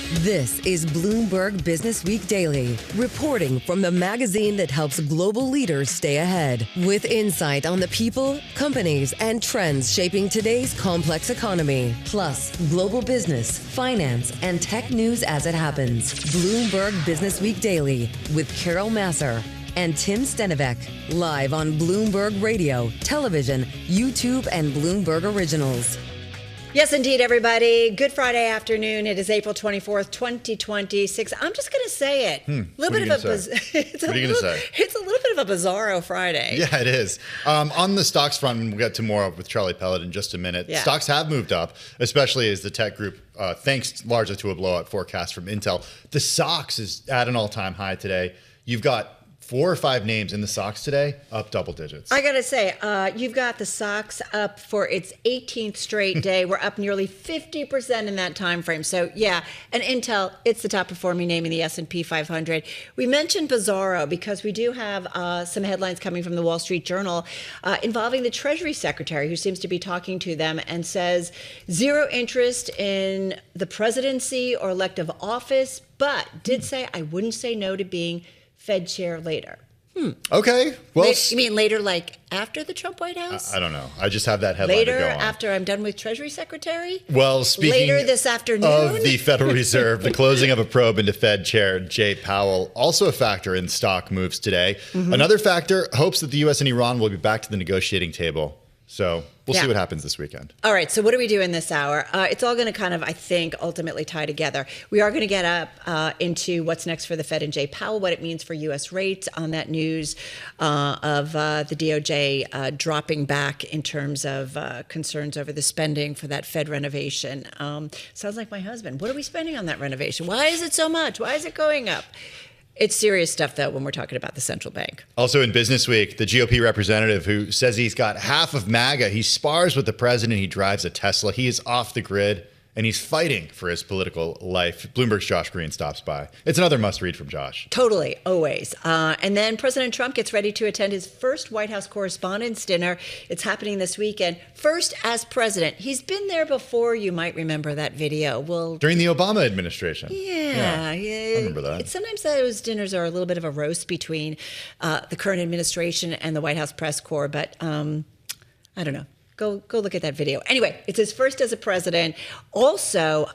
This is Bloomberg Businessweek Daily, reporting from the magazine that helps global leaders stay ahead, with insight on the people, companies, and trends shaping today's complex economy, plus global business, finance, and tech news as it happens. Bloomberg Businessweek Daily with Carol Massar and Tim Stenovec, live on Bloomberg Radio, television, YouTube, and Bloomberg Originals. Yes, indeed, everybody. Good Friday afternoon. It is April 24th, 2026. I'm just going to say it. It's a little bit of a bizarro Friday. Yeah, it is. On the stocks front, and we'll get to more with Charlie Pellet in just a minute. Yeah. Stocks have moved up, especially as the tech group, thanks largely to a blowout forecast from Intel. The SOX is at an all-time high today. You've got 4 or 5 names in the SOX today up double digits. I got to say, you've got the SOX up for its 18th straight day. We're up nearly 50% in that time frame. So, yeah, and Intel, it's the top performing name in the S&P 500. We mentioned Bizarro because we do have some headlines coming from the Wall Street Journal involving the Treasury Secretary, who seems to be talking to them and says zero interest in the presidency or elective office, but did say I wouldn't say no to being Fed chair later. Okay. Well, you mean later, like after the Trump White House? I don't know. I just have that headline later, to go on. After I'm done with Treasury Secretary? Well, speaking later this afternoon of the Federal Reserve, the closing of a probe into Fed Chair Jay Powell, also a factor in stock moves today. Another factor, hopes that the U.S. and Iran will be back to the negotiating table. So we'll see what happens this weekend. All right. So what do we do in this hour? It's all going to kind of, I think, ultimately tie together. We are going to get up into what's next for the Fed and Jay Powell, what it means for U.S. rates on that news of the DOJ dropping back in terms of concerns over the spending for that Fed renovation. Sounds like my husband. What are we spending on that renovation? Why is it so much? Why is it going up? It's serious stuff, though, when we're talking about the central bank. Also in Business Week, the GOP representative who says he's got half of MAGA, he spars with the president, he drives a Tesla, he is off the grid, and he's fighting for his political life. Bloomberg's Josh Green stops by. It's another must-read from Josh. Totally, always. And then President Trump gets ready to attend his first White House Correspondents Dinner. It's happening this weekend. First as president. He's been there before. You might remember that video. During the Obama administration. Yeah. I remember that. Sometimes those dinners are a little bit of a roast between the current administration and the White House press corps, but I don't know. Go look at that video. Anyway, it's his first as a president. Also,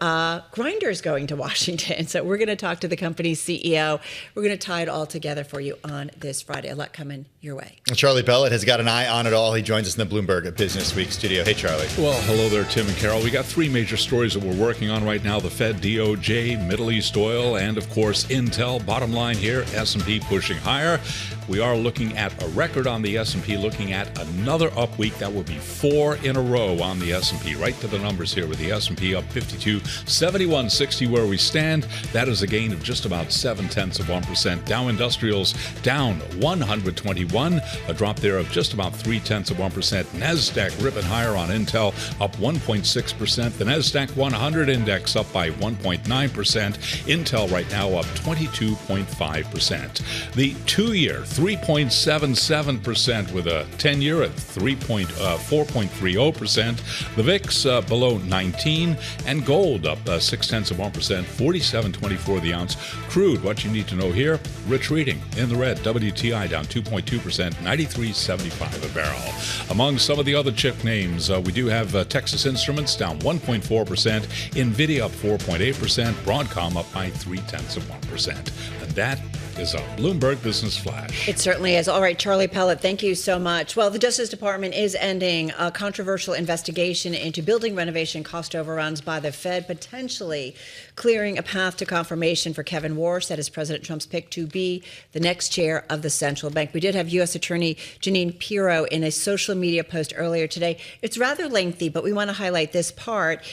Grindr's going to Washington. So we're going to talk to the company's CEO. We're going to tie it all together for you on this Friday. A lot coming your way. Charlie Pellet has got an eye on it all. He joins us in the Bloomberg Business Week studio. Hey, Charlie. Well, hello there, Tim and Carol. We got 3 major stories that we're working on right now. The Fed, DOJ, Middle East oil, and, of course, Intel. Bottom line here, S&P pushing higher. We are looking at a record on the S&P, looking at another up week. That will be 4 in a row on the S&P. Right to the numbers here with the S&P up 52, 71.60 where we stand. That is a gain of just about 0.7%. Dow Industrials down 121, a drop there of just about 0.3%. NASDAQ ripping higher on Intel, up 1.6%. The NASDAQ 100 index up by 1.9%. Intel right now up 22.5%. The 2-year 3.77% with a 10-year at 4.30%. The VIX below 19, and gold up 0.6%, 47.24 the ounce. Crude, what you need to know here, retreating in the red. WTI down 2.2%, 93.75 a barrel. Among some of the other chip names, we do have Texas Instruments down 1.4%, NVIDIA up 4.8%, Broadcom up by 0.3%. And that is a Bloomberg Business Flash. It certainly is. All right, Charlie Pellet, thank you so much. Well, the Justice Department is ending a controversial investigation into building renovation cost overruns by the Fed, potentially clearing a path to confirmation for Kevin Warsh, that is President Trump's pick to be the next chair of the central bank. We did have U.S. Attorney Jeanine Pirro in a social media post earlier today. It's rather lengthy, but we want to highlight this part.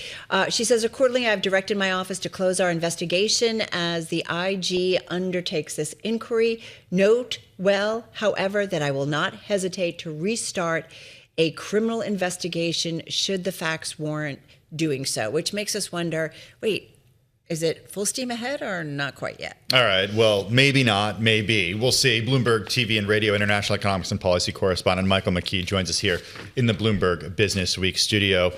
She says, accordingly, I've directed my office to close our investigation as the IG undertakes this inquiry. Note well, however, that I will not hesitate to restart a criminal investigation should the facts warrant doing so, which makes us wonder, wait, is it full steam ahead or not quite yet? All right. Well, maybe not. Maybe. We'll see. Bloomberg TV and Radio International Economics and Policy Correspondent Michael McKee joins us here in the Bloomberg Business Week studio.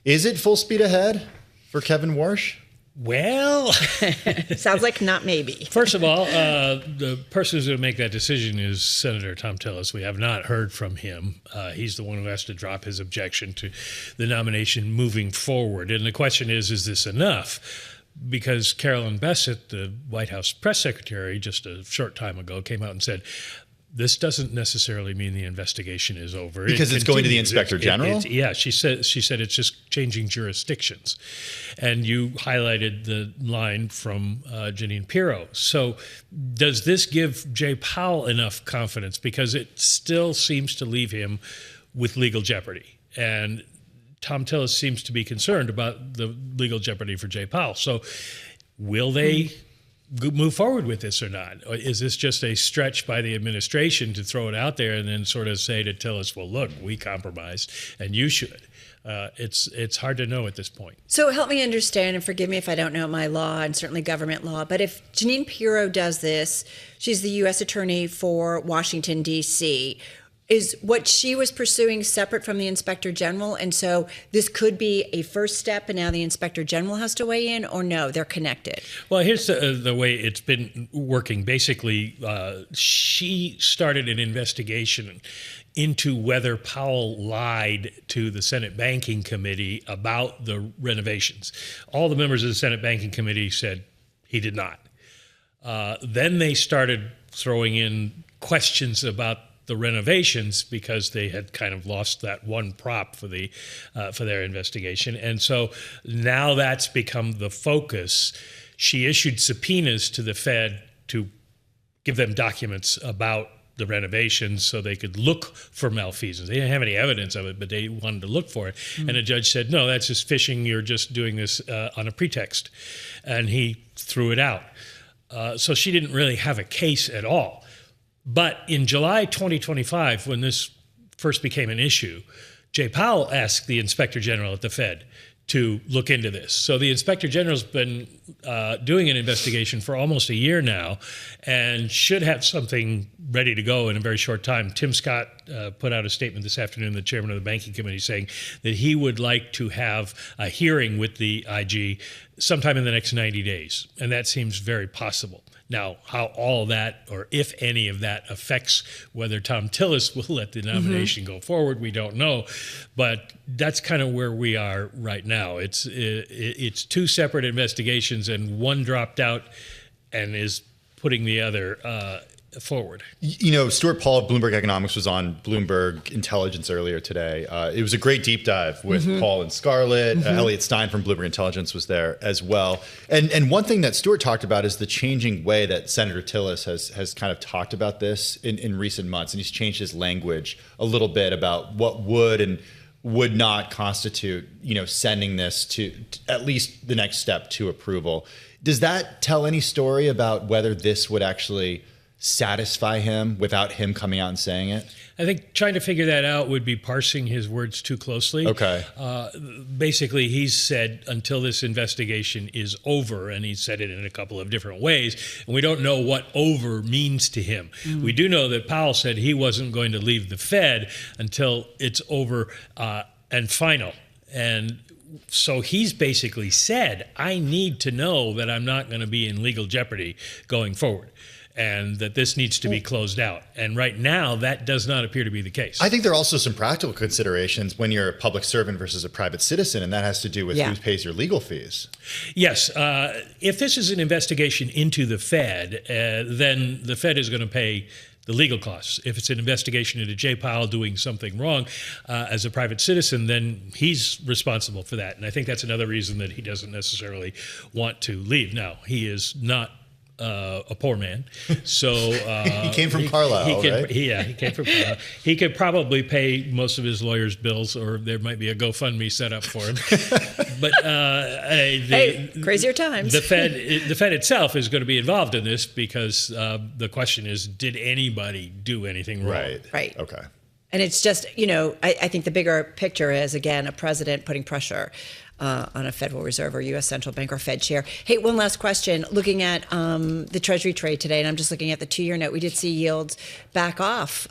Is it full speed ahead for Kevin Warsh? Well, Sounds like not maybe. first of all, the person who's going to make that decision is Senator Thom Tillis. We have not heard from him. He's the one who has to drop his objection to the nomination moving forward. And the question is this enough? Because Carolyn Bessette, the White House press secretary, just a short time ago came out and said, this doesn't necessarily mean the investigation is over. Because it's going to the Inspector General? Yeah, she said it's just changing jurisdictions. And you highlighted the line from Jeanine Pirro. So does this give Jay Powell enough confidence? Because it still seems to leave him with legal jeopardy. And Thom Tillis seems to be concerned about the legal jeopardy for Jay Powell. So will they move forward with this or not? Or is this just a stretch by the administration to throw it out there and then sort of say to Tillis, well, look, we compromised and you should? It's hard to know at this point. So help me understand, and forgive me if I don't know my law and certainly government law, but if Jeanine Pirro does this, she's the U.S. Attorney for Washington, D.C., is what she was pursuing separate from the Inspector General? And so this could be a first step and now the Inspector General has to weigh in, or no, they're connected? Well, here's the way it's been working. Basically, she started an investigation into whether Powell lied to the Senate Banking Committee about the renovations. All the members of the Senate Banking Committee said he did not. Then they started throwing in questions about the renovations because they had kind of lost that one prop for their investigation. And so now that's become the focus. She issued subpoenas to the Fed to give them documents about the renovations so they could look for malfeasance. They didn't have any evidence of it, but they wanted to look for it. And the judge said, no, that's just fishing. You're just doing this on a pretext. And he threw it out. So she didn't really have a case at all. But in July 2025, when this first became an issue, Jay Powell asked the Inspector General at the Fed to look into this. So the Inspector General's been doing an investigation for almost a year now and should have something ready to go in a very short time. Tim Scott put out a statement this afternoon, the chairman of the Banking Committee, saying that he would like to have a hearing with the IG sometime in the next 90 days. And that seems very possible. Now, how all that, or if any of that, affects whether Thom Tillis will let the nomination go forward, we don't know. But that's kind of where we are right now. It's two separate investigations, and one dropped out and is putting the other forward. You know, Stuart Paul of Bloomberg Economics was on Bloomberg Intelligence earlier today. It was a great deep dive with Paul and Scarlett. Elliot Stein from Bloomberg Intelligence was there as well. And one thing that Stuart talked about is the changing way that Senator Tillis has kind of talked about this in recent months. And he's changed his language a little bit about what would and would not constitute, sending this to at least the next step to approval. Does that tell any story about whether this would actually satisfy him without him coming out and saying it? I think trying to figure that out would be parsing his words too closely. Okay. Basically, he's said until this investigation is over, and he said it in a couple of different ways, and we don't know what over means to him. We do know that Powell said he wasn't going to leave the Fed until it's over and final. And so he's basically said, I need to know that I'm not going to be in legal jeopardy going forward, and that this needs to be closed out. And right now, that does not appear to be the case. I think there are also some practical considerations when you're a public servant versus a private citizen, and that has to do with who pays your legal fees. Yes. If this is an investigation into the Fed, then the Fed is going to pay the legal costs. If it's an investigation into Jay Powell doing something wrong as a private citizen, then he's responsible for that. And I think that's another reason that he doesn't necessarily want to leave. Now, he is not a poor man, so he came from Carlisle, right? Yeah, he came from Carlisle. He could probably pay most of his lawyer's bills, or there might be a GoFundMe set up for him. But crazier times. The Fed itself is going to be involved in this because the question is, did anybody do anything wrong? Right. Okay. And it's just, I think the bigger picture is, again, a president putting pressure on a Federal Reserve or U.S. Central Bank or Fed chair. Hey, one last question. Looking at the Treasury trade today, and I'm just looking at the 2-year note, we did see yields back off.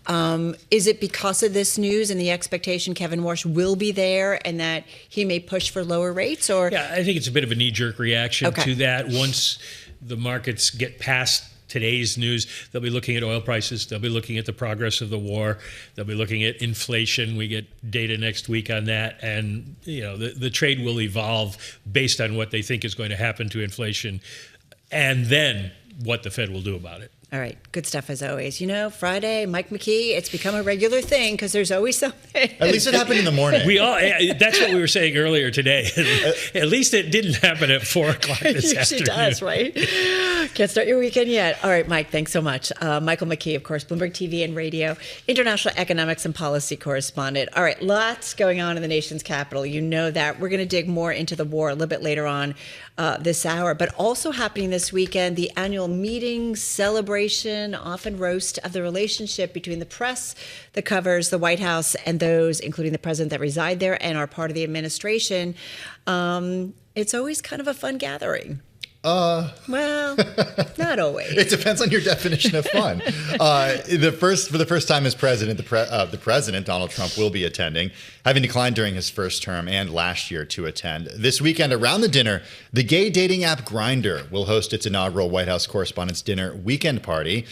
Is it because of this news and the expectation Kevin Warsh will be there and that he may push for lower rates? Or yeah, I think it's a bit of a knee-jerk reaction to that. Once the markets get past today's news, they'll be looking at oil prices. They'll be looking at the progress of the war. They'll be looking at inflation. We get data next week on that. And, the trade will evolve based on what they think is going to happen to inflation and then what the Fed will do about it. All right. Good stuff as always. Friday, Mike McKee, it's become a regular thing because there's always something. At least it happened in the morning. That's what we were saying earlier today. At least it didn't happen at 4 o'clock this afternoon. It does, right? Can't start your weekend yet. All right, Mike, thanks so much. Michael McKee, of course, Bloomberg TV and radio, international economics and policy correspondent. All right, lots going on in the nation's capital. You know that. We're going to dig more into the war a little bit later on this hour, but also happening this weekend, the annual meeting, celebration, often roast of the relationship between the press that covers the White House and those, including the president, that reside there and are part of the administration. It's always kind of a fun gathering. Well, not always. It depends on your definition of fun. For the first time as president, the president, Donald Trump, will be attending, having declined during his first term and last year to attend. This weekend, around the dinner, the gay dating app Grindr will host its inaugural White House Correspondents Dinner weekend party.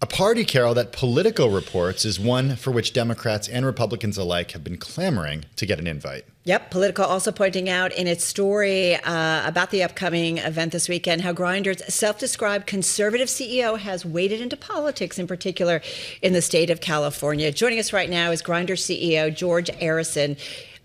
A party, Carol, that Politico reports is one for which Democrats and Republicans alike have been clamoring to get an invite. Yep. Politico also pointing out in its story about the upcoming event this weekend how Grindr's self-described conservative CEO has waded into politics, in particular in the state of California. Joining us right now is Grindr CEO George Arison.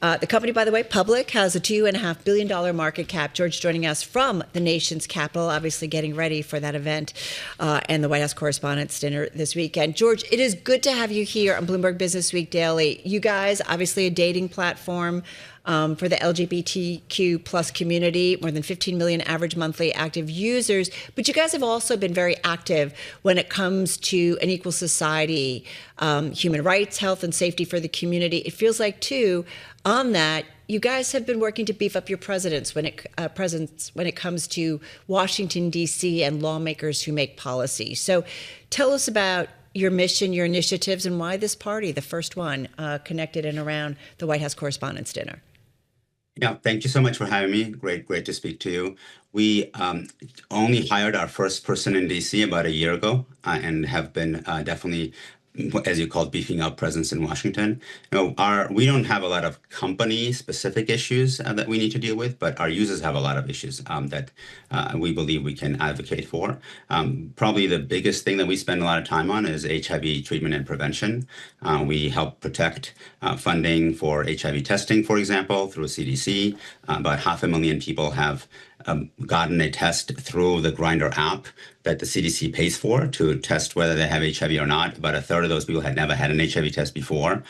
The company, by the way, public, has a $2.5 billion market cap. George joining us from the nation's capital, obviously getting ready for that event and the White House Correspondents Dinner this weekend. George, it is good to have you here on Bloomberg Businessweek Daily. You guys, obviously a dating platform for the LGBTQ plus community, more than 15 million average monthly active users. But you guys have also been very active when it comes to an equal society, human rights, health, and safety for the community. It feels like, too, on that, you guys have been working to beef up your presence when it comes to Washington, D.C. and lawmakers who make policy. So tell us about your mission, your initiatives, and why this party, the first one, connected and around the White House Correspondents' Dinner. Yeah, thank you so much for having me. Great to speak to you. We only hired our first person in D.C. about a year ago and have been definitely, as you called, beefing up presence in Washington. We don't have a lot of company-specific issues that we need to deal with, but our users have a lot of issues that we believe we can advocate for. Probably the biggest thing that we spend a lot of time on is HIV treatment and prevention. We help protect funding for HIV testing, for example, through CDC. About 500,000 people have gotten a test through the Grindr app that the CDC pays for to test whether they have HIV or not. About a third of those people had never had an HIV test before.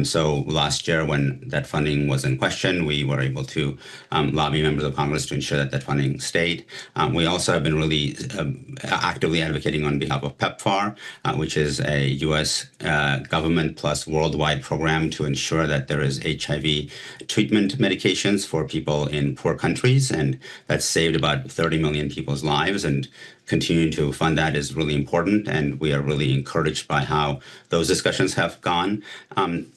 So last year, when that funding was in question, we were able to lobby members of Congress to ensure that that funding stayed. We also have been really actively advocating on behalf of PEPFAR, which is a U.S. government plus worldwide program to ensure that there is HIV treatment medications for people in poor countries. And that's saved about 30 million people's lives. And continuing to fund that is really important, and we are really encouraged by how those discussions have gone.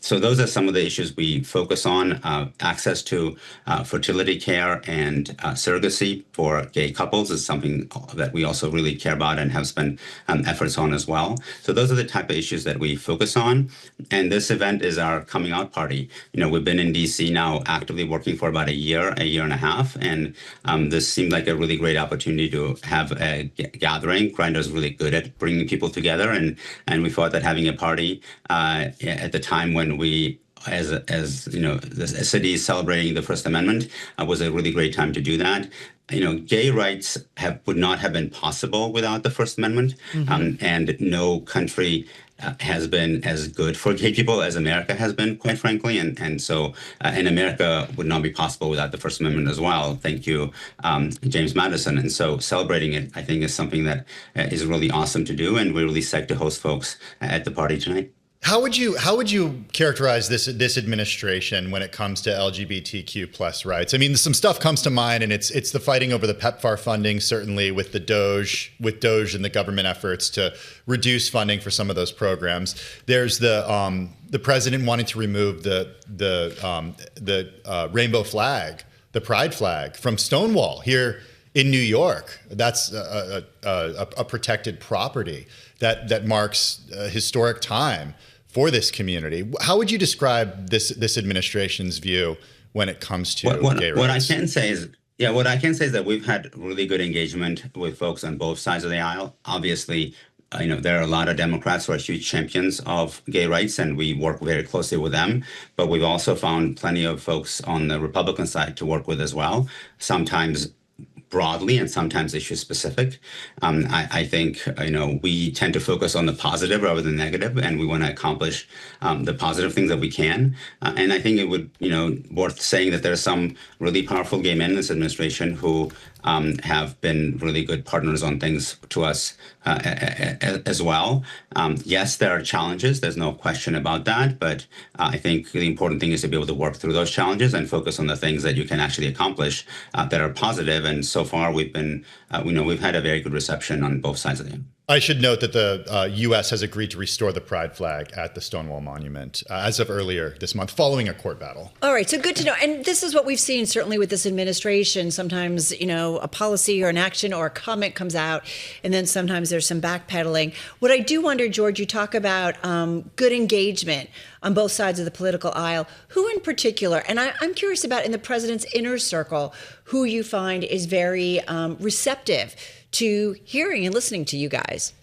So those are some of the issues we focus on. Access to fertility care and surrogacy for gay couples is something that we also really care about and have spent efforts on as well. So those are the type of issues that we focus on. And this event is our coming out party. We've been in DC now actively working for about a year and a half, and this seemed like a really great opportunity to have a gathering. Grindr is really good at bringing people together, and we thought that having a party at the time when we, as the city is celebrating the First Amendment, was a really great time to do that. Gay rights would not have been possible without the First Amendment, and no country has been as good for gay people as America has been, quite frankly. And so America would not be possible without the First Amendment as well. Thank you, James Madison. And so celebrating it, I think, is something that is really awesome to do. And we're really psyched to host folks at the party tonight. How would you characterize this administration when it comes to LGBTQ plus rights? I mean, some stuff comes to mind, and it's the fighting over the PEPFAR funding, certainly with the Doge and the government efforts to reduce funding for some of those programs. There's the president wanting to remove the rainbow flag, the pride flag, from Stonewall here in New York. That's a protected property that marks a historic time for this community. How would you describe this administration's view when it comes to gay rights? What I can say is that we've had really good engagement with folks on both sides of the aisle. Obviously, there are a lot of Democrats who are huge champions of gay rights, and we work very closely with them. But we've also found plenty of folks on the Republican side to work with as well, sometimes broadly and sometimes issue specific. I think, we tend to focus on the positive rather than negative, and we want to accomplish the positive things that we can. And I think it would, worth saying that there are some really powerful gay men in this administration who have been really good partners on things to us as well. Yes, there are challenges. There's no question about that. But I think the important thing is to be able to work through those challenges and focus on the things that you can actually accomplish that are positive. And so far, we've had a very good reception on both sides of the aisle. I should note that the U.S. has agreed to restore the pride flag at the Stonewall Monument as of earlier this month, following a court battle. All right, so good to know. And this is what we've seen, certainly with this administration. Sometimes, a policy or an action or a comment comes out, and then sometimes there's some backpedaling. What I do wonder, George, you talk about good engagement on both sides of the political aisle. Who in particular, and I'm curious about in the president's inner circle, who you find is very receptive to hearing and listening to you guys?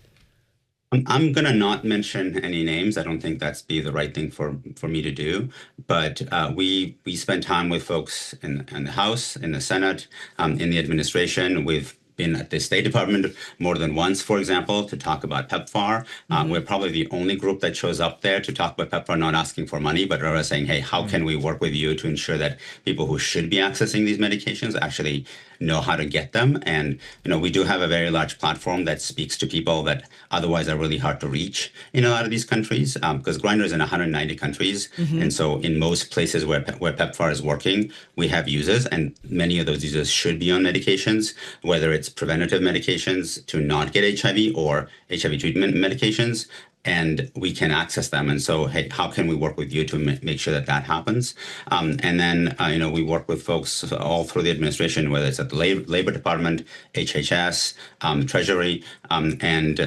I'm going to not mention any names. I don't think that's be the right thing for me to do. But we spend time with folks in the House, in the Senate, in the administration. We've been at the State Department more than once, for example, to talk about PEPFAR. We're probably the only group that shows up there to talk about PEPFAR, not asking for money, but rather saying, hey, how can we work with you to ensure that people who should be accessing these medications actually know how to get them? And, we do have a very large platform that speaks to people that otherwise are really hard to reach in a lot of these countries, because Grindr is in 190 countries. And so in most places where PEPFAR is working, we have users, and many of those users should be on medications, whether it's preventative medications to not get HIV or HIV treatment medications, and we can access them. And so, hey, how can we work with you to make sure that happens? And then, we work with folks all through the administration, whether it's at the Labor Department, HHS, Treasury, and,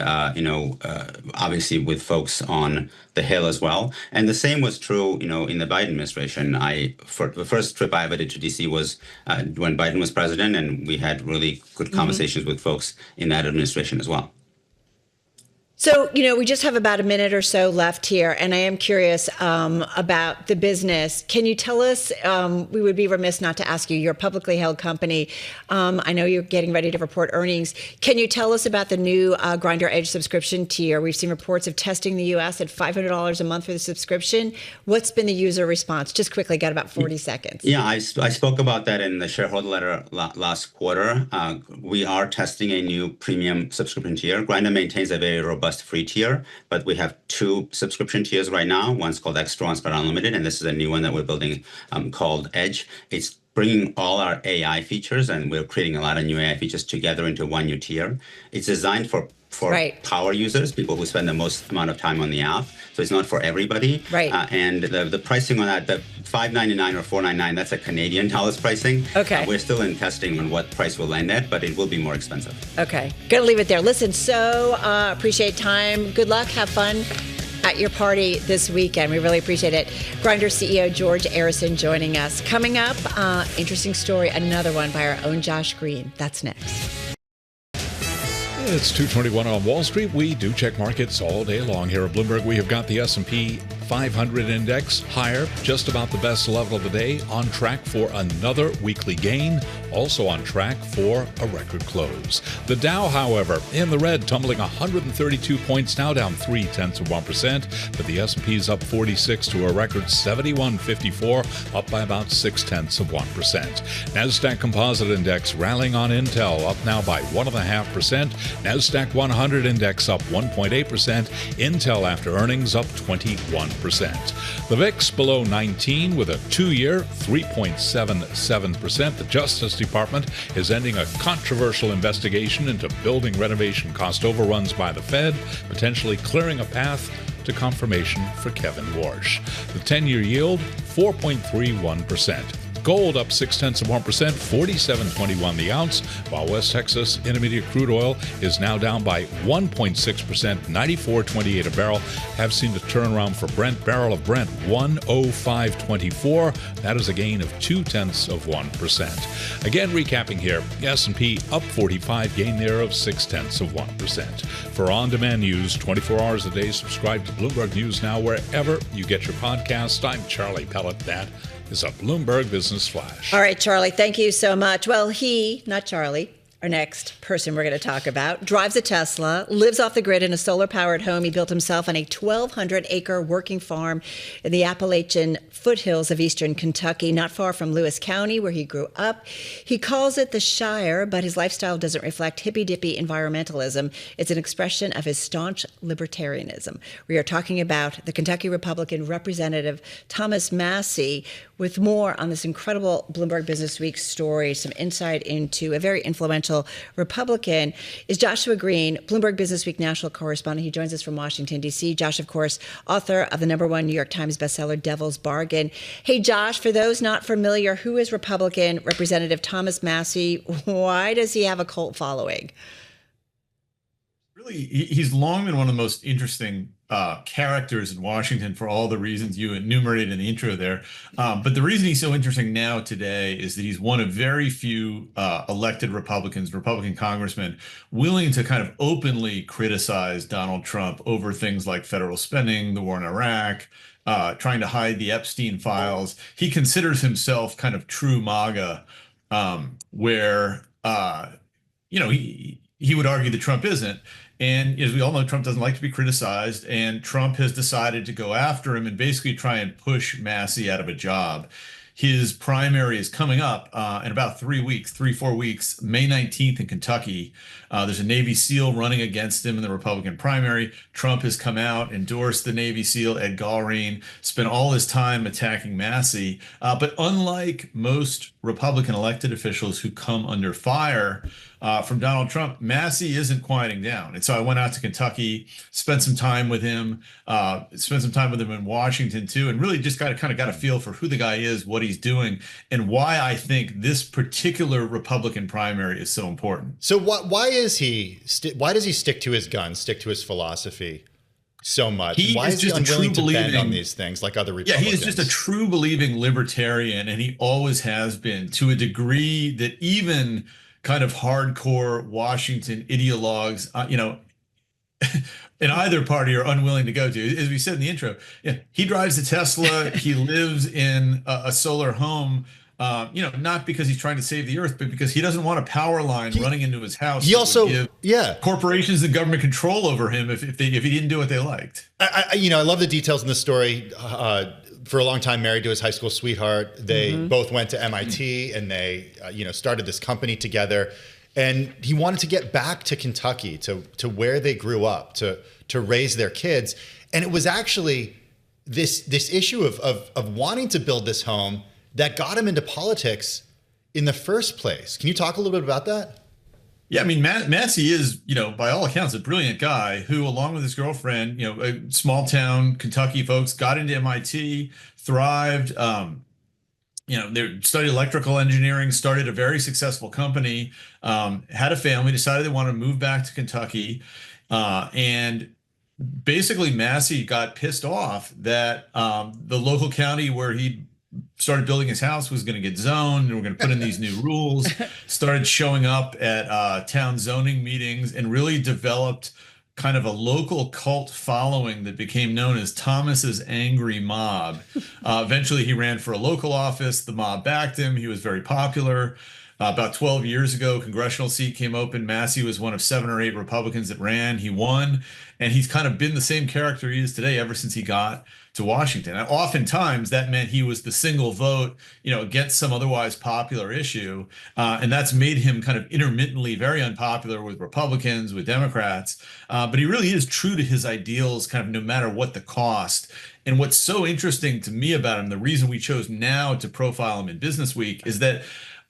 obviously with folks on the Hill as well. And the same was true, in the Biden administration. The first trip I ever did to DC was when Biden was president, and we had really good conversations with folks in that administration as well. So, we just have about a minute or so left here, and I am curious about the business. Can you tell us, we would be remiss not to ask you, you're a publicly held company. I know you're getting ready to report earnings. Can you tell us about the new Grindr Edge subscription tier? We've seen reports of testing the U.S. at $500 a month for the subscription. What's been the user response? Just quickly, got about 40 seconds. Yeah, I spoke about that in the shareholder letter last quarter. We are testing a new premium subscription tier. Grindr maintains a very robust free tier, but we have two subscription tiers right now. One's called Extra, one's called Unlimited, and this is a new one that we're building called Edge. It's bringing all our AI features, and we're creating a lot of new AI features together into one new tier. It's designed for power users, people who spend the most amount of time on the app. So it's not for everybody. Right. And the pricing on that, the $5.99 or $4.99, that's a Canadian dollars pricing. Okay. We're still in testing on what price we'll land at, but it will be more expensive. Okay. Gonna leave it there. Listen, so appreciate time. Good luck. Have fun at your party this weekend. We really appreciate it. Grindr CEO George Arison joining us. Coming up, interesting story, another one by our own Josh Green. That's next. It's 2:21 on Wall Street. We do check markets all day long here at Bloomberg. We have got the S&P 500 index higher, just about the best level of the day, on track for another weekly gain, also on track for a record close. The Dow, however, in the red, tumbling 132 points, now down 0.3%, but the S&P's up 46 to a record 7154, up by about 0.6%. Nasdaq Composite Index rallying on Intel, up now by 1.5%. Nasdaq 100 Index up 1.8%. Intel after earnings up 21%. The VIX below 19 with a 2-year 3.77%. The Justice Department is ending a controversial investigation into building renovation cost overruns by the Fed, potentially clearing a path to confirmation for Kevin Warsh. The 10-year yield 4.31%. Gold up 0.6%, $47.21 the ounce, while West Texas Intermediate crude oil is now down by 1.6%, $94.28 a barrel. Have seen the turnaround for barrel of Brent, 105.24. That is a gain of 0.2%. Again, recapping here, S&P up 45, gain there of 0.6%. For on-demand news, 24 hours a day, subscribe to Bloomberg News Now wherever you get your podcasts. I'm Charlie Pellet. That is a Bloomberg Business Flash. All right, Charlie, thank you so much. Well, he, not Charlie, our next person we're going to talk about, drives a Tesla, lives off the grid in a solar-powered home he built himself on a 1,200-acre working farm in the Appalachian foothills of eastern Kentucky, not far from Lewis County, where he grew up. He calls it the Shire, but his lifestyle doesn't reflect hippy-dippy environmentalism. It's an expression of his staunch libertarianism. We are talking about the Kentucky Republican Representative Thomas Massie, with more on this incredible Bloomberg Businessweek story, some insight into a very influential Republican, is Joshua Green, Bloomberg Businessweek national correspondent. He joins us from Washington, D.C. Josh, of course, author of the #1 New York Times bestseller, Devil's Bargain. Hey, Josh, for those not familiar, who is Republican Representative Thomas Massie? Why does he have a cult following? Really, he's long been one of the most interesting characters in Washington for all the reasons you enumerated in the intro there. But the reason he's so interesting now today is that he's one of very few elected Republican congressmen willing to kind of openly criticize Donald Trump over things like federal spending, the war in Iraq, trying to hide the Epstein files. He considers himself kind of true MAGA, where he would argue that Trump isn't. And as we all know, Trump doesn't like to be criticized, and Trump has decided to go after him and basically try and push Massie out of a job. His primary is coming up in about 4 weeks, May 19th in Kentucky. There's a Navy SEAL running against him in the Republican primary. Trump has come out, endorsed the Navy SEAL, Ed Galrine, spent all his time attacking Massie. But unlike most Republican elected officials who come under fire from Donald Trump, Massie isn't quieting down. And so I went out to Kentucky, spent some time with him in Washington too, and really just kind of got a feel for who the guy is, what he's doing, and why I think this particular Republican primary is so important. So why does he stick to his guns, stick to his philosophy so much? Why is he unwilling to bend on these things like other Republicans? Yeah, he is just a true believing libertarian, and he always has been, to a degree that even kind of hardcore Washington ideologues, in either party are unwilling to go to. As we said in the intro, he drives a Tesla. He lives in a solar home. Not because he's trying to save the earth, but because he doesn't want a power line running into his house. He also, corporations and government control over him if he didn't do what they liked. I love the details in the story. For a long time, married to his high school sweetheart. They both went to MIT, and they, started this company together. And he wanted to get back to Kentucky, to where they grew up, to raise their kids. And it was actually this issue of wanting to build this home that got him into politics in the first place. Can you talk a little bit about that? Yeah, I mean, Massie is, by all accounts, a brilliant guy who, along with his girlfriend, small town Kentucky folks, got into MIT, thrived. They studied electrical engineering, started a very successful company, had a family, decided they wanted to move back to Kentucky, and basically Massie got pissed off that the local county where he started building his house was going to get zoned, and we're going to put in these new rules, started showing up at town zoning meetings, and really developed kind of a local cult following that became known as Thomas's Angry Mob. Eventually, he ran for a local office. The mob backed him. He was very popular. About 12 years ago, congressional seat came open. Massie was one of 7 or 8 Republicans that ran. He won, and he's kind of been the same character he is today ever since he got to Washington. And oftentimes, that meant he was the single vote, against some otherwise popular issue, and that's made him kind of intermittently very unpopular with Republicans, with Democrats. But he really is true to his ideals, kind of no matter what the cost. And what's so interesting to me about him, the reason we chose now to profile him in Business Week, is that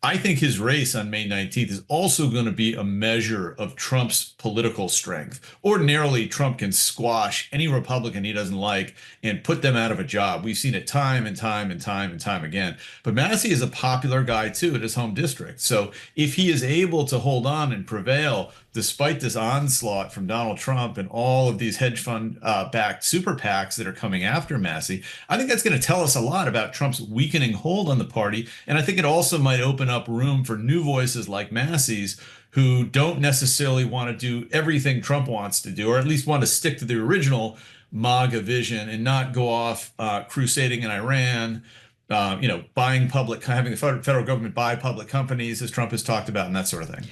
I think his race on May 19th is also going to be a measure of Trump's political strength. Ordinarily, Trump can squash any Republican he doesn't like and put them out of a job. We've seen it time and time and time and time again. But Massie is a popular guy, too, at his home district. So if he is able to hold on and prevail, despite this onslaught from Donald Trump and all of these hedge fund backed super PACs that are coming after Massie, I think that's going to tell us a lot about Trump's weakening hold on the party. And I think it also might open up room for new voices like Massie's, who don't necessarily want to do everything Trump wants to do, or at least want to stick to the original MAGA vision and not go off crusading in Iran, buying having the federal government buy public companies, as Trump has talked about, and that sort of thing.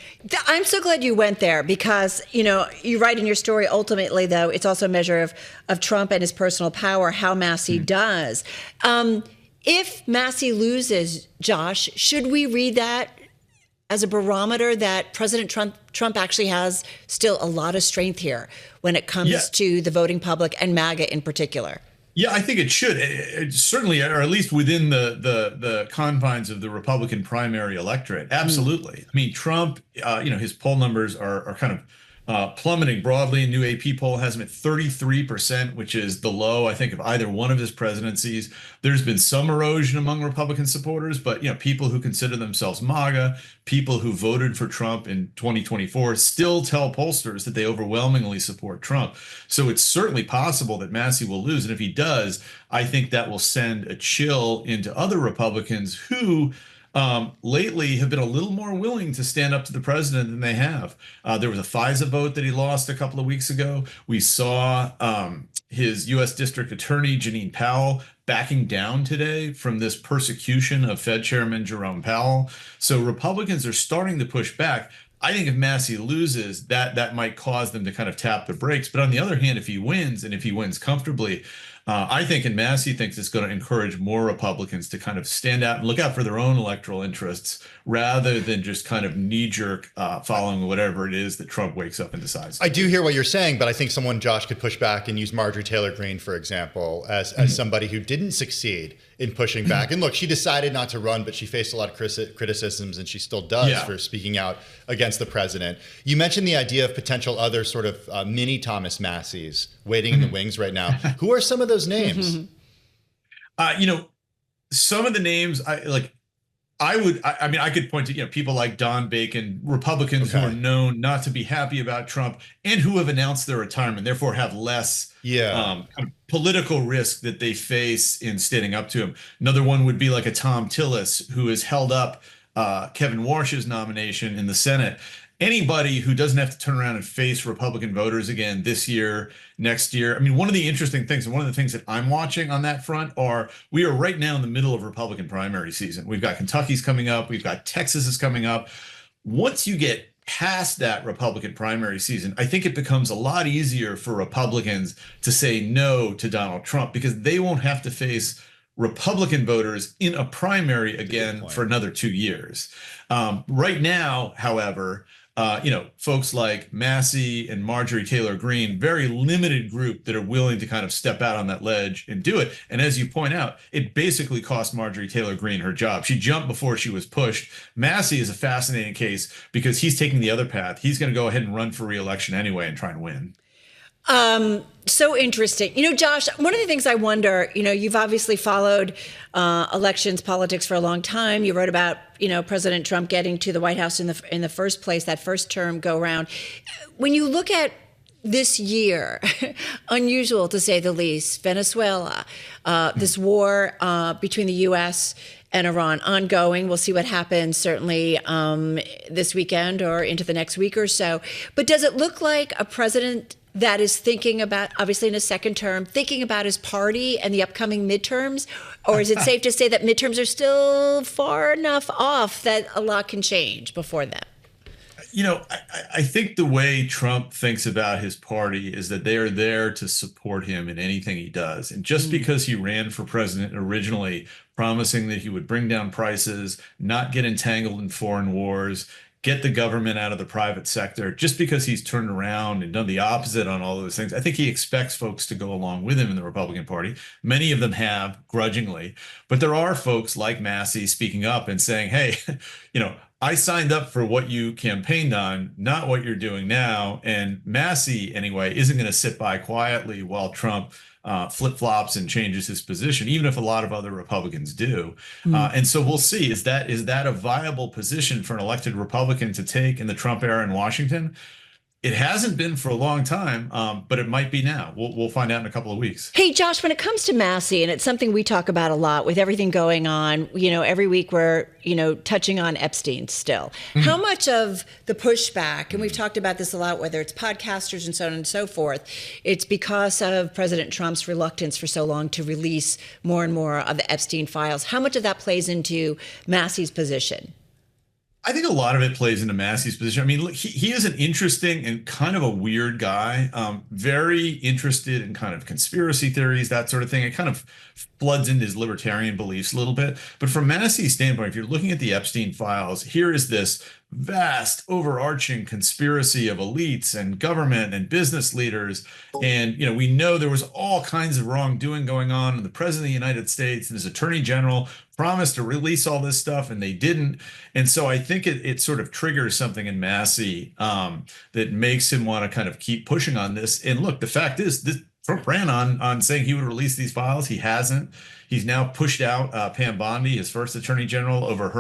I'm so glad you went there because, you write in your story, ultimately, though, it's also a measure of Trump and his personal power, how Massie does. If Massie loses, Josh, should we read that as a barometer that President Trump actually has still a lot of strength here when it comes to the voting public and MAGA in particular? Yeah, I think it should. It certainly, or at least within the confines of the Republican primary electorate. Absolutely. I mean, Trump, his poll numbers are kind of plummeting broadly. A new AP poll has him at 33%, which is the low, I think, of either one of his presidencies. There's been some erosion among Republican supporters, but people who consider themselves MAGA, people who voted for Trump in 2024, still tell pollsters that they overwhelmingly support Trump. So it's certainly possible that Massie will lose, and if he does, I think that will send a chill into other Republicans who lately have been a little more willing to stand up to the president than they have. There was a FISA vote that he lost a couple of weeks ago. We saw his U.S. District Attorney, Janine Powell, backing down today from this persecution of Fed Chairman Jerome Powell. So Republicans are starting to push back. I think if Massie loses, that might cause them to kind of tap the brakes. But on the other hand, if he wins, and if he wins comfortably, I think, and Massie thinks, it's going to encourage more Republicans to kind of stand out and look out for their own electoral interests rather than just kind of knee-jerk following whatever it is that Trump wakes up and decides. I do hear what you're saying, but I think someone, Josh, could push back and use Marjorie Taylor Greene, for example, as somebody who didn't succeed in pushing back. And look, she decided not to run, but she faced a lot of criticisms, and she still does for speaking out against the president. You mentioned the idea of potential other sort of mini Thomas Massies waiting in the wings right now. Who are some of those names? Some of the names I could point to, people like Don Bacon, Republicans who are known not to be happy about Trump and who have announced their retirement, therefore have less kind of political risk that they face in standing up to him. Another one would be like a Tom Tillis, who has held up Kevin Warsh's nomination in the Senate. Anybody who doesn't have to turn around and face Republican voters again this year, next year. I mean, one of the interesting things, and one of the things that I'm watching on that front we are right now in the middle of Republican primary season. We've got Kentucky's coming up. We've got Texas is coming up. Once you get past that Republican primary season, I think it becomes a lot easier for Republicans to say no to Donald Trump because they won't have to face Republican voters in a primary again for another 2 years. Right now, however, folks like Massie and Marjorie Taylor Greene, very limited group that are willing to kind of step out on that ledge and do it. And as you point out, it basically cost Marjorie Taylor Greene her job. She jumped before she was pushed. Massie is a fascinating case because he's taking the other path. He's going to go ahead and run for re-election anyway and try and win. So interesting. Josh, one of the things I wonder, you've obviously followed elections, politics for a long time. You wrote about, President Trump getting to the White House in the first place, that first term go round. When you look at this year, unusual to say the least, Venezuela, this war between the U.S. and Iran ongoing. We'll see what happens certainly this weekend or into the next week or so. But does it look like a president that is thinking about, obviously in his second term, thinking about his party and the upcoming midterms? Or is it safe to say that midterms are still far enough off that a lot can change before then? I think the way Trump thinks about his party is that they are there to support him in anything he does. And just because he ran for president originally, promising that he would bring down prices, not get entangled in foreign wars, get the government out of the private sector, just because he's turned around and done the opposite on all those things, I think he expects folks to go along with him in the Republican Party. Many of them have, grudgingly. But there are folks like Massie speaking up and saying, hey, I signed up for what you campaigned on, not what you're doing now. And Massie, anyway, isn't going to sit by quietly while Trump flip-flops and changes his position, even if a lot of other Republicans do. And so we'll see. Is that a viable position for an elected Republican to take in the Trump era in Washington? It hasn't been for a long time, but it might be now. We'll find out in a couple of weeks. Hey, Josh, when it comes to Massie, and it's something we talk about a lot with everything going on, every week we're, touching on Epstein still. How much of the pushback, and we've talked about this a lot, whether it's podcasters and so on and so forth, it's because of President Trump's reluctance for so long to release more and more of the Epstein files. How much of that plays into Massie's position? I think a lot of it plays into Massie's position. I mean, look, he is an interesting and kind of a weird guy, very interested in kind of conspiracy theories, that sort of thing. It kind of floods into his libertarian beliefs a little bit. But from Massie's standpoint, if you're looking at the Epstein files, here is this vast overarching conspiracy of elites and government and business leaders. And, we know there was all kinds of wrongdoing going on. And the president of the United States and his attorney general promised to release all this stuff and they didn't. And so I think it sort of triggers something in Massie that makes him want to kind of keep pushing on this. And look, the fact is, Trump ran on saying he would release these files. He hasn't. He's now pushed out Pam Bondi, his first attorney general, over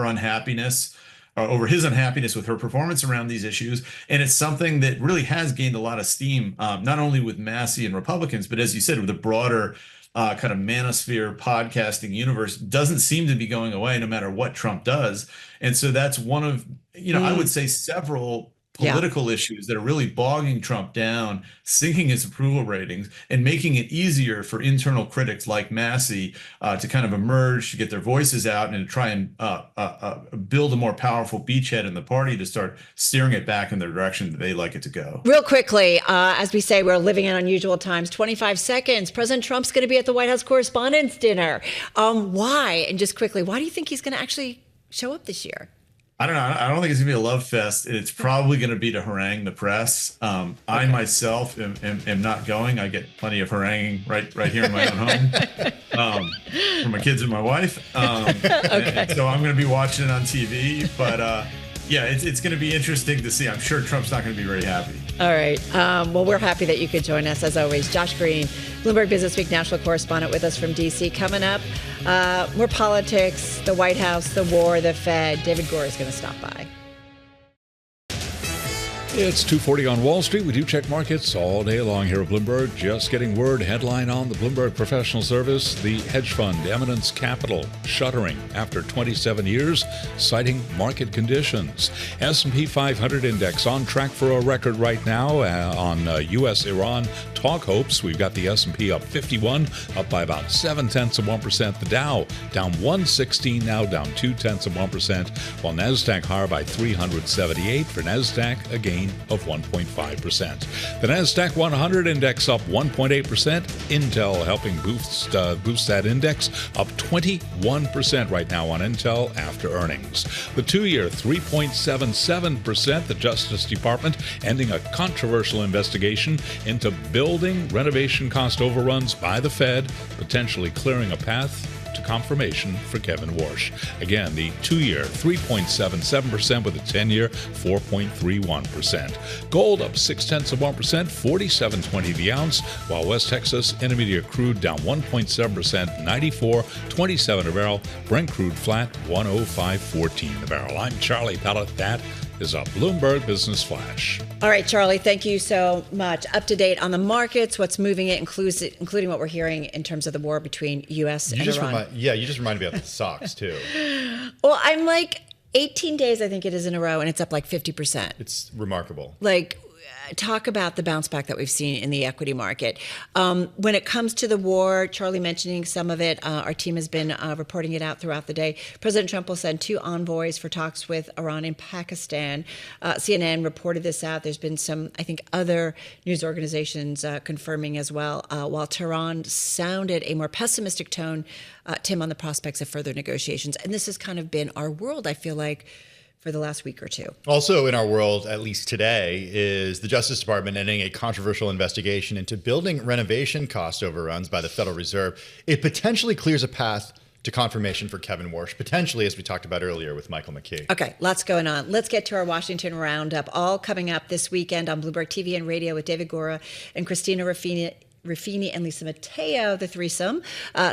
his unhappiness with her performance around these issues. And it's something that really has gained a lot of steam, not only with Massie and Republicans, but as you said, with the broader kind of manosphere podcasting universe. Doesn't seem to be going away no matter what Trump does. And so that's one of, I would say several political issues that are really bogging Trump down, sinking his approval ratings, and making it easier for internal critics like Massie to kind of emerge, to get their voices out, and to try and build a more powerful beachhead in the party to start steering it back in the direction that they like it to go. Real quickly, as we say, we're living in unusual times. 25 seconds. President Trump's going to be at the White House Correspondents Dinner. Why? And just quickly, why do you think he's going to actually show up this year? I don't know. I don't think it's going to be a love fest. It's probably going to be to harangue the press. I myself am not going. I get plenty of haranguing right here in my own home for my kids and my wife. And so I'm going to be watching it on TV. But it's going to be interesting to see. I'm sure Trump's not going to be very happy. All right. Well, we're happy that you could join us, as always. Josh Green, Bloomberg Businessweek national correspondent, with us from D.C. Coming up, more politics, the White House, the war, the Fed. David Gura is going to stop by. It's 2:40 on Wall Street. We do check markets all day long here at Bloomberg. Just getting word, headline on the Bloomberg Professional Service, the hedge fund Eminence Capital shuttering after 27 years, citing market conditions. S&P 500 index on track for a record right now on U.S.-Iran talk hopes. We've got the S&P up 51, up by about 0.7%. The Dow down 116 now, down 0.2%, while NASDAQ higher by 378. For NASDAQ, a gain of 1.5%. The NASDAQ 100 index up 1.8%. Intel helping boost that index, up 21% right now on Intel after earnings. The 2-year 3.77%. The Justice Department ending a controversial investigation into building renovation cost overruns by the Fed, potentially clearing a path to confirmation for Kevin Warsh. Again, the 2-year 3.77% with a 10-year 4.31%. Gold up 0.6%, $47.20 the ounce, while West Texas Intermediate crude down 1.7%, $94.27 a barrel. Brent crude flat, $105.14 a barrel. I'm Charlie Pellet. That is a Bloomberg Business Flash. All right, Charlie, thank you so much. Up to date on the markets, what's moving it, including what we're hearing in terms of the war between U.S. and Iran. You just reminded me of the stocks, too. Well, I'm like 18 days, I think it is in a row, and it's up like 50%. It's remarkable. Like, talk about the bounce back that we've seen in the equity market. When it comes to the war, Charlie mentioning some of it, our team has been reporting it out throughout the day. President Trump will send 2 envoys for talks with Iran and Pakistan. CNN reported this out. There's been some, I think, other news organizations confirming as well, while Tehran sounded a more pessimistic tone, Tim, on the prospects of further negotiations. And this has kind of been our world, I feel like, for the last week or two. Also in our world, at least today, is the Justice Department ending a controversial investigation into building renovation cost overruns by the Federal Reserve. It potentially clears a path to confirmation for Kevin Warsh, potentially, as we talked about earlier with Michael McKee. Okay, lots going on. Let's get to our Washington Roundup, all coming up this weekend on Bloomberg TV and radio with David Gura and Christina Ruffini and Lisa Mateo, the threesome.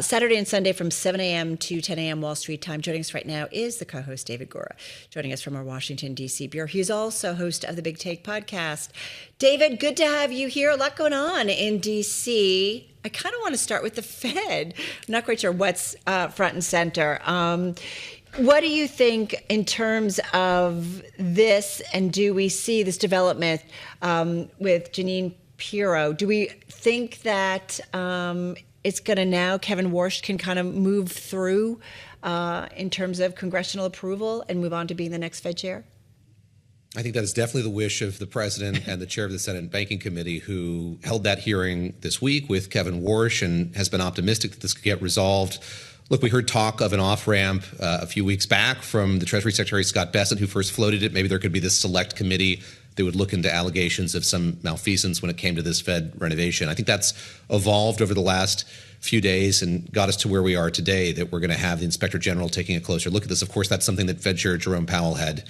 Saturday and Sunday from 7 a.m. to 10 a.m. Wall Street time. Joining us right now is the co-host, David Gura, joining us from our Washington, D.C. bureau. He's also host of the Big Take podcast. David, good to have you here. A lot going on in D.C. I kind of want to start with the Fed. I'm not quite sure what's front and center. What do you think in terms of this, and do we see this development with Jeanine Pirro? Do we think that it's going to now, Kevin Warsh can kind of move through in terms of congressional approval and move on to being the next Fed chair? I think that is definitely the wish of the president and the chair of the Senate Banking Committee, who held that hearing this week with Kevin Warsh and has been optimistic that this could get resolved. Look, we heard talk of an off-ramp a few weeks back from the Treasury Secretary Scott Bessent, who first floated it. Maybe there could be this select committee that would look into allegations of some malfeasance when it came to this Fed renovation. I think that's evolved over the last few days and got us to where we are today, that we're going to have the Inspector General taking a closer look at this. Of course, that's something that Fed Chair Jerome Powell had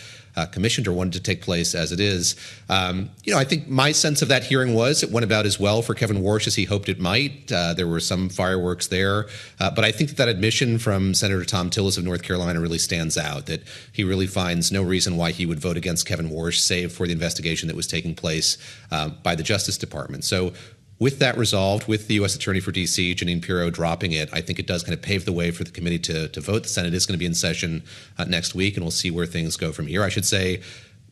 commissioned or wanted to take place as it is. I think my sense of that hearing was it went about as well for Kevin Warsh as he hoped it might. There were some fireworks there. But I think that admission from Senator Tom Tillis of North Carolina really stands out, that he really finds no reason why he would vote against Kevin Warsh, save for the investigation that was taking place by the Justice Department. So with that resolved, with the U.S. Attorney for D.C., Jeanine Pirro, dropping it, I think it does kind of pave the way for the committee to vote. The Senate is going to be in session next week, and we'll see where things go from here. I should say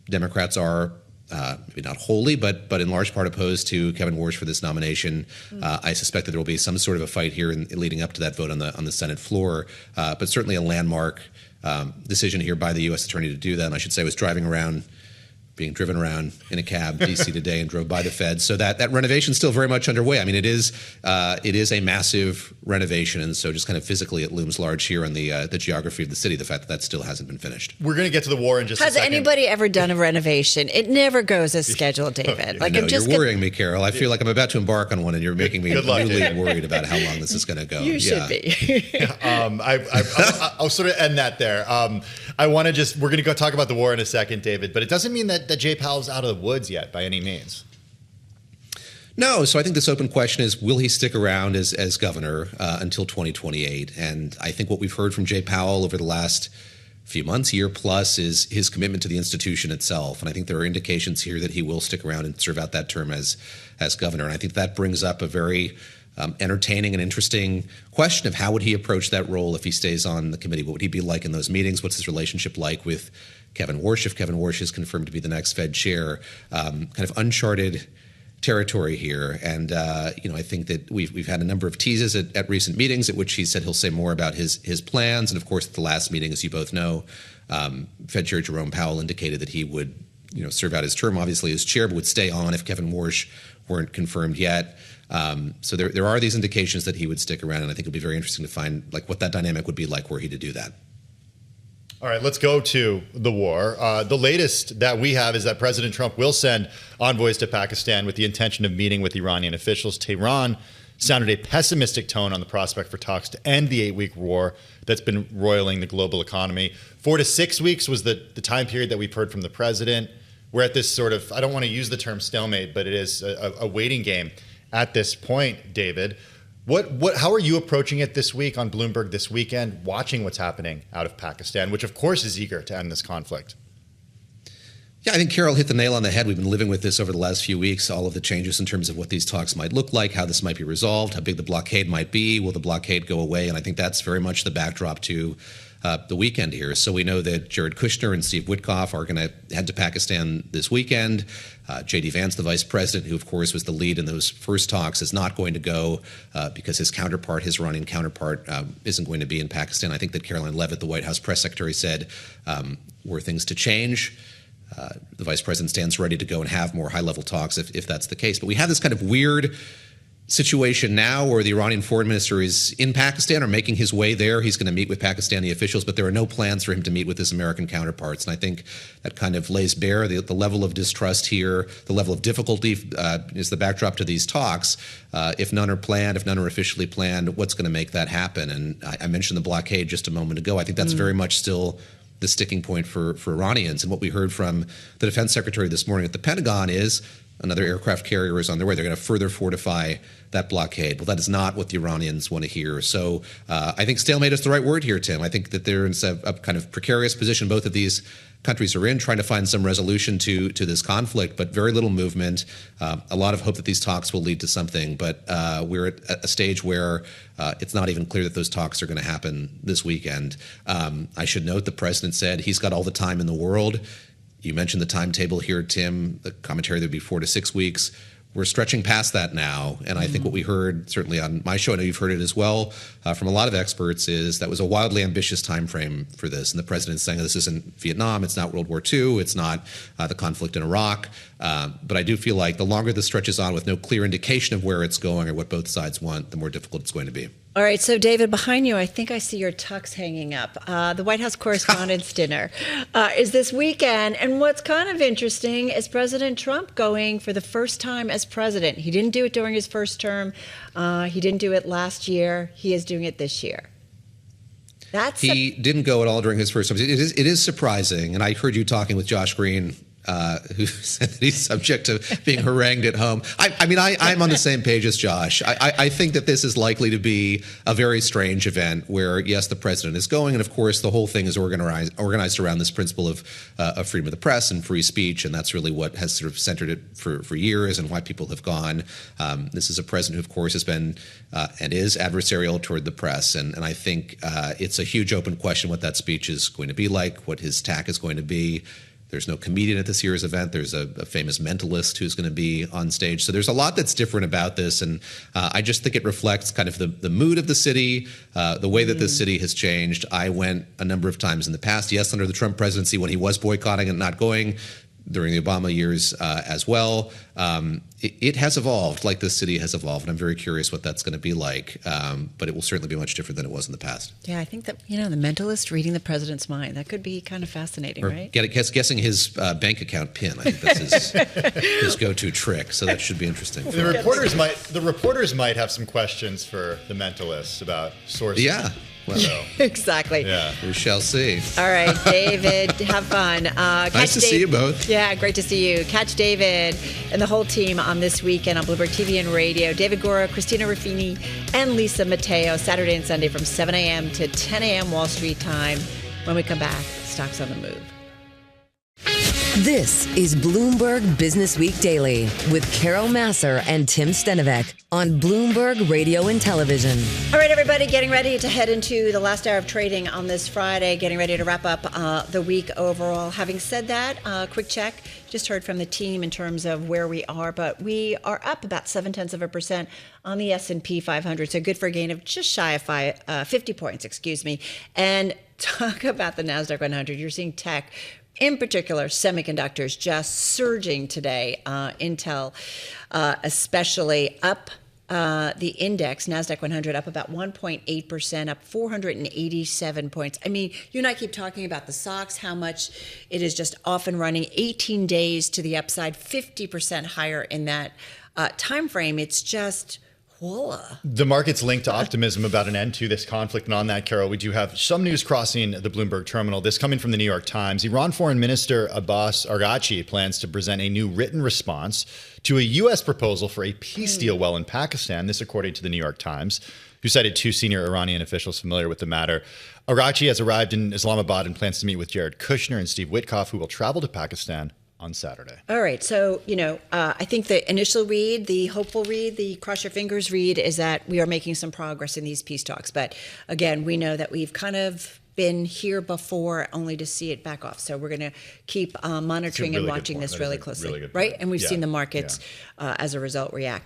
Democrats are maybe not wholly, but in large part opposed to Kevin Warsh for this nomination. I suspect that there will be some sort of a fight here in leading up to that vote on the Senate floor, but certainly a landmark decision here by the U.S. Attorney to do that. And I should say I was being driven around in a cab D.C. today and drove by the Fed. So that renovation is still very much underway. I mean, it is a massive renovation, and so just kind of physically it looms large here on the geography of the city, the fact that still hasn't been finished. We're going to get to the war in just a second. Has anybody ever done a renovation? It never goes as scheduled, David. Like, you're worrying me, Carol. I feel like I'm about to embark on one, and you're making me really worried about how long this is going to go. You should be. I'll sort of end that there. We're going to go talk about the war in a second, David, but it doesn't mean that Jay Powell's out of the woods yet by any means. No, so I think this open question is, will he stick around as governor until 2028? And I think what we've heard from Jay Powell over the last few months, year plus, is his commitment to the institution itself. And I think there are indications here that he will stick around and serve out that term as governor. And I think that brings up a very entertaining and interesting question of how would he approach that role if he stays on the committee? What would he be like in those meetings? What's his relationship like with Kevin Warsh, if Kevin Warsh is confirmed to be the next Fed chair? Kind of uncharted territory here. And, I think that we've had a number of teases at recent meetings at which he said he'll say more about his plans. And of course, at the last meeting, as you both know, Fed Chair Jerome Powell indicated that he would, serve out his term, obviously, as chair, but would stay on if Kevin Warsh weren't confirmed yet. So there are these indications that he would stick around, and I think it'd be very interesting to find what that dynamic would be like were he to do that. All right, let's go to the war. The latest that we have is that President Trump will send envoys to Pakistan with the intention of meeting with Iranian officials. Tehran sounded a pessimistic tone on the prospect for talks to end the 8-week war that's been roiling the global economy. 4 to 6 weeks was the time period that we've heard from the president. We're at this sort of, I don't want to use the term stalemate, but it is a waiting game at this point, David. How are you approaching it this week on Bloomberg This Weekend, watching what's happening out of Pakistan, which of course is eager to end this conflict? Yeah, I think Carol hit the nail on the head. We've been living with this over the last few weeks, all of the changes in terms of what these talks might look like, how this might be resolved, how big the blockade might be, will the blockade go away? And I think that's very much the backdrop to the weekend here. So we know that Jared Kushner and Steve Witkoff are going to head to Pakistan this weekend. J.D. Vance, the vice president, who of course was the lead in those first talks, is not going to go because his Iranian counterpart, isn't going to be in Pakistan. I think that Caroline Leavitt, the White House press secretary, said were things to change, the vice president stands ready to go and have more high-level talks if that's the case. But we have this kind of weird situation now where the Iranian foreign minister is in Pakistan or making his way there. He's going to meet with Pakistani officials, but there are no plans for him to meet with his American counterparts. And I think that kind of lays bare the level of distrust here, the level of difficulty is the backdrop to these talks. If none are planned, if none are officially planned, what's going to make that happen? And I mentioned the blockade just a moment ago. I think that's very much still the sticking point for Iranians. And what we heard from the defense secretary this morning at the Pentagon is another aircraft carrier is on their way. They're going to further fortify that blockade. Well, that is not what the Iranians want to hear. So I think stalemate is the right word here, Tim. I think that they're in a kind of precarious position both of these countries are in, trying to find some resolution to this conflict, but very little movement. A lot of hope that these talks will lead to something, but we're at a stage where it's not even clear that those talks are going to happen this weekend. I should note the president said he's got all the time in the world. You mentioned the timetable here, Tim, the commentary, there'd be 4 to 6 weeks. We're stretching past that now. And I think what we heard, certainly on my show, I know you've heard it as well, from a lot of experts, is that was a wildly ambitious time frame for this. And the president's saying this isn't Vietnam, it's not World War II, it's not the conflict in Iraq. But I do feel like the longer this stretches on with no clear indication of where it's going or what both sides want, the more difficult it's going to be. All right, so David, behind you, I think I see your tux hanging up. The White House Correspondents Dinner is this weekend, and what's kind of interesting is President Trump going for the first time as president. He didn't do it during his first term. He didn't do it last year. He is doing it this year. He didn't go at all during his first term. It is surprising, and I heard you talking with Josh Green, who said that he's subject to being harangued at home. I'm on the same page as Josh. I think that this is likely to be a very strange event where, yes, the president is going, and of course the whole thing is organized around this principle of freedom of the press and free speech, and that's really what has sort of centered it for years and why people have gone. This is a president who, of course, has been and is adversarial toward the press, and I think it's a huge open question what that speech is going to be like, what his tack is going to be. There's no comedian at this year's event. There's a famous mentalist who's going to be on stage. So there's a lot that's different about this. And I just think it reflects kind of the mood of the city, the way that the city has changed. I went a number of times in the past, yes, under the Trump presidency when he was boycotting and not going, during the Obama years as well. It has evolved like this city has evolved, and I'm very curious what that's going to be like. But it will certainly be much different than it was in the past. Yeah, I think that, the mentalist reading the president's mind, that could be kind of fascinating, right? Guessing his bank account PIN. I think that's his go-to trick, so that should be interesting. The reporters might have some questions for the mentalist about sources. Yeah. Well, exactly. Yeah. We shall see. All right, David, have fun. Nice to see you both. Yeah, great to see you. Catch David and the whole team on This Weekend on Bloomberg TV and radio. David Gura, Christina Ruffini, and Lisa Mateo, Saturday and Sunday from 7 a.m. to 10 a.m. Wall Street time. When we come back, stocks on the move. This is Bloomberg Businessweek Daily with Carol Massar and Tim Stenovec on Bloomberg Radio and Television. All right, everybody, getting ready to head into the last hour of trading on this Friday, getting ready to wrap up the week overall. Having said that, quick check. Just heard from the team in terms of where we are, but we are up about 0.7% on the S&P 500, so good for a gain of just shy of 50 points, And talk about the NASDAQ 100. You're seeing tech, in particular, semiconductors just surging today. Intel especially up. The index, NASDAQ 100, up about 1.8%, up 487 points. You and I keep talking about the stocks, how much it is just off and running, 18 days to the upside, 50% higher in that time frame. It's just... Voila. The market's linked to optimism about an end to this conflict. And on that, Carol, we do have some news crossing the Bloomberg terminal. This coming from the New York Times. Iran Foreign Minister Abbas Araghchi plans to present a new written response to a U.S. proposal for a peace deal while in Pakistan. This according to the New York Times, who cited 2 senior Iranian officials familiar with the matter. Araghchi has arrived in Islamabad and plans to meet with Jared Kushner and Steve Witkoff, who will travel to Pakistan on Saturday. All right. So, I think the initial read, the hopeful read, the cross your fingers read is that we are making some progress in these peace talks. But again, we know that we've kind of been here before only to see it back off. So we're going to keep monitoring and watching this really closely, right? And we've seen the markets as a result react.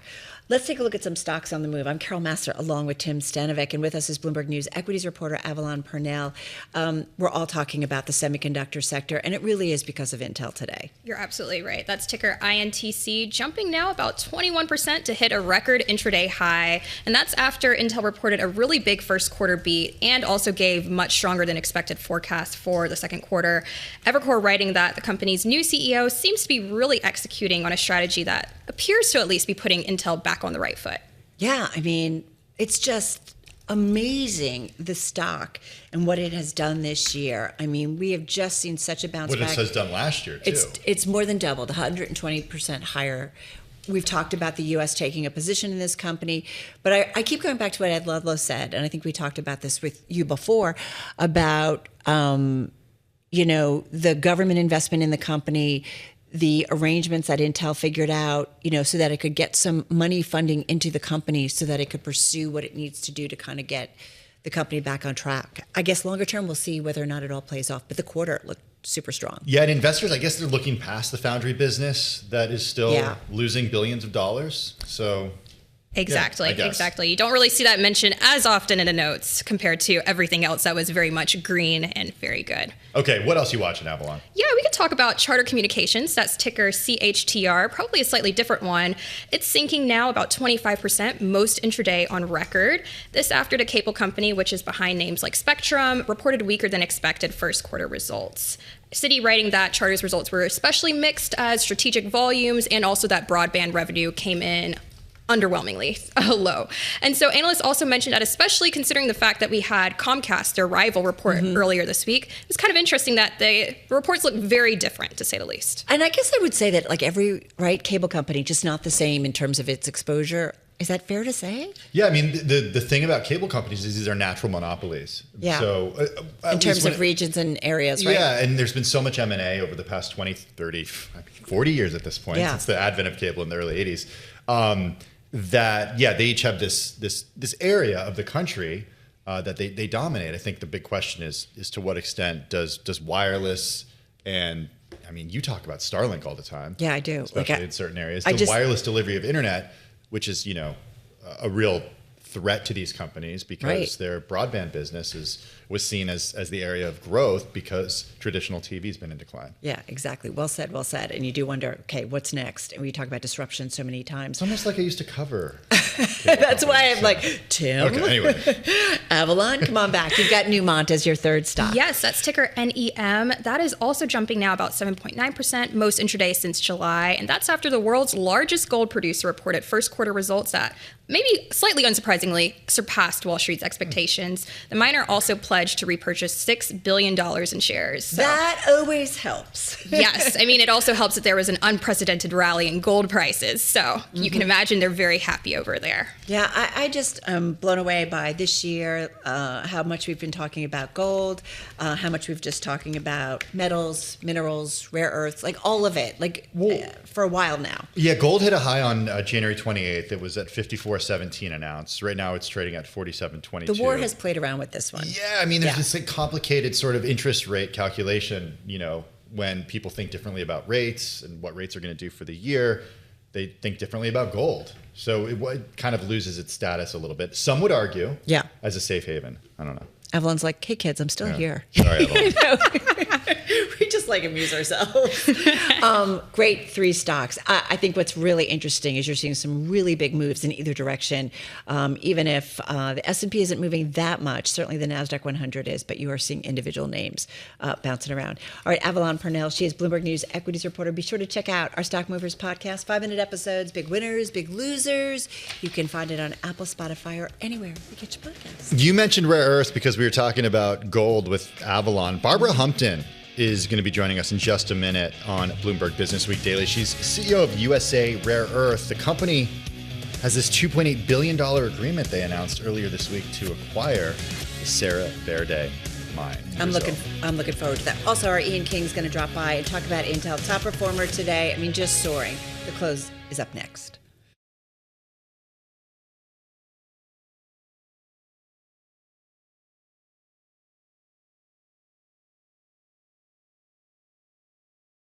Let's take a look at some stocks on the move. I'm Carol Massar, along with Tim Stenovec, and with us is Bloomberg News equities reporter Avalon Purnell. We're all talking about the semiconductor sector, and it really is because of Intel today. You're absolutely right. That's ticker INTC, jumping now about 21% to hit a record intraday high. And that's after Intel reported a really big first quarter beat and also gave much stronger than expected forecast for the second quarter. Evercore writing that the company's new CEO seems to be really executing on a strategy that appears to at least be putting Intel back on the right foot. Yeah, I mean, it's just amazing, the stock and what it has done this year. I mean, we have just seen such a bounce back. What it has done last year, too. It's more than doubled, 120% higher. We've talked about the U.S. taking a position in this company, but I keep going back to what Ed Ludlow said, and I think we talked about this with you before, about, the government investment in the company, the arrangements that Intel figured out, so that it could get some money funding into the company so that it could pursue what it needs to do to kind of get the company back on track. I guess longer term, we'll see whether or not it all plays off, but the quarter looked super strong. Yeah, and investors, I guess they're looking past the foundry business that is still losing billions of dollars. So Exactly. You don't really see that mentioned as often in the notes compared to everything else that was very much green and very good. Okay, what else you watching, Avalon? Yeah, we could talk about Charter Communications. That's ticker CHTR, probably a slightly different one. It's sinking now about 25%, most intraday on record. This after the cable company, which is behind names like Spectrum, reported weaker than expected first quarter results. Citi writing that Charter's results were especially mixed as strategic volumes and also that broadband revenue came in underwhelmingly low. And so analysts also mentioned that, especially considering the fact that we had Comcast, their rival, report earlier this week, it's kind of interesting that the reports look very different, to say the least. And I guess I would say that like every cable company, just not the same in terms of its exposure. Is that fair to say? Yeah, I mean, the thing about cable companies is these are natural monopolies. Yeah. So in terms of regions and areas, right? Yeah, and there's been so much M&A over the past 20, 30, 40 years at this point, since the advent of cable in the early 80s. That they each have this area of the country that they dominate. I think the big question is to what extent does wireless, and I mean, you talk about Starlink all the time. Yeah, I do. Especially in certain areas. Wireless delivery of internet, which is a real threat to these companies because their broadband business was seen as the area of growth because traditional TV's been in decline. Yeah, exactly. Well said. And you do wonder, okay, what's next? And we talk about disruption so many times. It's almost like I used to cover. That's why I'm like, Tim. Okay, anyway. Avalon, come on back. You've got Newmont as your third stock. Yes, that's ticker NEM. That is also jumping now about 7.9%, most intraday since July. And that's after the world's largest gold producer reported first quarter results that maybe slightly unsurprisingly surpassed Wall Street's expectations. The miner also pledged to repurchase $6 billion in shares. So. That always helps. Yes. I mean, it also helps that there was an unprecedented rally in gold prices. So you can imagine they're very happy over there. Yeah, I just am blown away by this year, how much we've been talking about gold, how much we've just talking about metals, minerals, rare earths, like all of it, for a while now. Yeah, gold hit a high on January 28th. It was at 54.17 an ounce. Right now it's trading at 47.22. The war has played around with this one. Yeah, I mean, there's this complicated sort of interest rate calculation, when people think differently about rates and what rates are going to do for the year, they think differently about gold. So it kind of loses its status a little bit. Some would argue as a safe haven. I don't know. Avalon's like, hey, kids, I'm still here. Sorry, Avalon. We just amuse ourselves. Great three stocks. I think what's really interesting is you're seeing some really big moves in either direction. Even if the S&P isn't moving that much, certainly the NASDAQ 100 is, but you are seeing individual names bouncing around. All right, Avalon Purnell, she is Bloomberg News equities reporter. Be sure to check out our Stock Movers podcast, 5-minute episodes, big winners, big losers. You can find it on Apple, Spotify, or anywhere you get your podcasts. You mentioned rare earths because we were talking about gold with Avalon. Barbara Humpton is going to be joining us in just a minute on Bloomberg Businessweek Daily. She's CEO of USA Rare Earth. The company has this $2.8 billion agreement they announced earlier this week to acquire the Serra Verde mine. I'm looking forward to that. Also, our Ian King's going to drop by and talk about Intel top performer today. I mean, just soaring. The close is up next.